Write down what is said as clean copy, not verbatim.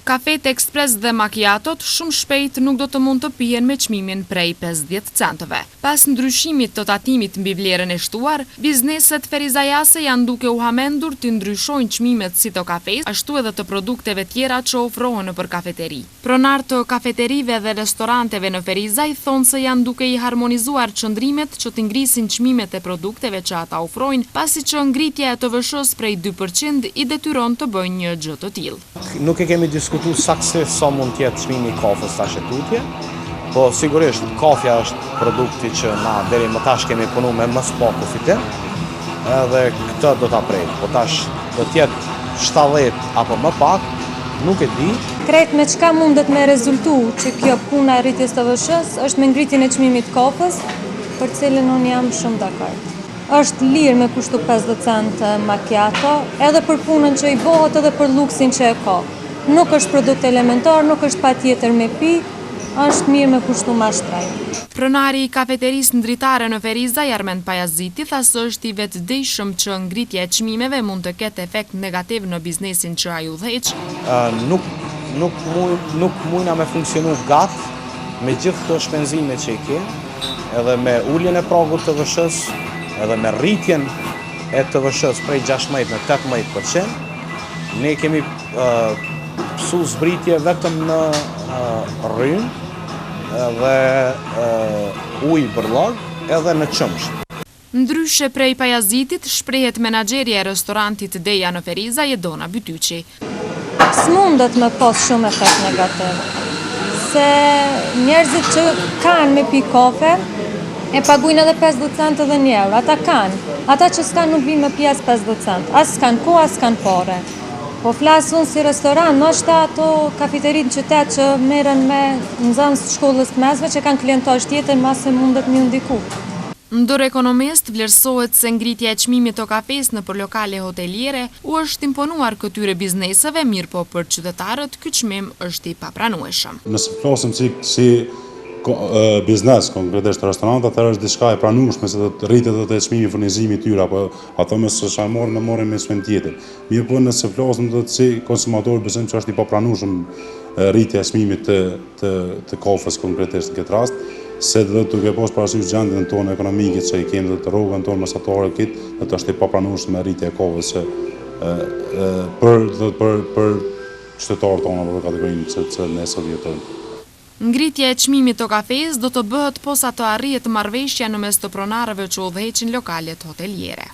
Kafet ekspres dhe macchiatot shumë shpejt nuk do të mund të pihen me çmimin prej 50 centëve. Pas ndryshimit të tatimit mbi vlerën e shtuar, bizneset ferizajase janë duke u hamendur të ndryshojnë çmimet si të kafes, ashtu edhe të produkteve tjera që ofrohen nëpër kafeteri. Pronar të kafeterive dhe restoranteve në Ferizaj thonë se janë duke i harmonizuar qëndrimet që të ngrisin çmimet e produkteve që ata ofrojnë, pasi që ngritja e TVSH-s prej 2% i detyron të bëjnë një gjë të tillë. Nuk e kemi diskutuar saktësisht sa mund të jetë çmimi i kafës tash e tutje, po sigurisht kafja është produkti që na deri më tash kemi punuar me më pak fitim, edhe këtë do ta prek. Po tash do të jetë 70 apo më pak, nuk e di. Krejt me çka mundet me rezultu që kjo puna e rritjes të TVSH-s është me ngritjen e çmimit të kafës, për cilën unë jam shumë dakord. Është lirë me kushtu 50 centë macchiato, edhe për punën që i bëhet edhe për luksin që e ka. Nuk është produkt elementar, nuk është patjetër me pi, është mirë me kushtu ma shtraj. Pronari i kafeterisë ndritare në Ferizaj, Armend Pajaziti, tha se është i vetëdijshëm që ngritja e çmimeve mund të ketë efekt negativ në biznesin që ai udhëheq. Nuk mujna me funksionu gatë me gjithë këto shpenzime që i kemi, edhe me uljen e pragut të TVSH-s, edhe me rritjen e TVSH-s prej 16 në 18%, ne kemi pësu zbritje vetëm në rrymë dhe ujë bërllag edhe në qëmsh. Ndryshe prej Pajazitit, shprehet menaxherja e restorantit Deja në Ferizaj e Dona Bytyqi. S'mundet me pas shumë efekt negativ, se njerëzit që kanë me pi kafe, e paguajnë edhe 50 centë edhe një euro, ata kanë. Ata që s'kanë nuk vinë me pjesë 50 centë, as s'kanë kohë, as s'kanë fare. Po flasë unë si restoran, ndoshta ato kafeterinë në qytet që merren me nxënës të shkollës të mesme që kanë klientë tjetër, mase mundet me ndiku. Ndër ekonomist vlerësohet se ngritja e çmimit të kafes nëpër lokale hoteliere u është imponuar këtyre bizneseve, mirë po për qytetarët ky çmim është i papranueshëm. Nëse flasim si biznes, konkretisht restorant, atëherë është diçka e pranueshme se do të rritet edhe çmimi i furnizimit tyre, apo ato më së shajmorën e morën me çmim tjetër. Mirë po nëse flasim do të si konsumator besojmë se është i papranueshëm rritja e çmimit të kafës konkretisht në këtë rast, se do të duke pas parasysh gjendjen tonë ekonomike që i kemi të rrugën tonë mesatare këtë, do është i papranueshme rritja e kafës për qytetarët tonë apo kategorinë që ne sot jetojmë. Ngritja e çmimit të kafes do të bëhet posa të arrihet marrëveshja në mes të pronarëve që udhëheqin lokalet hoteliere.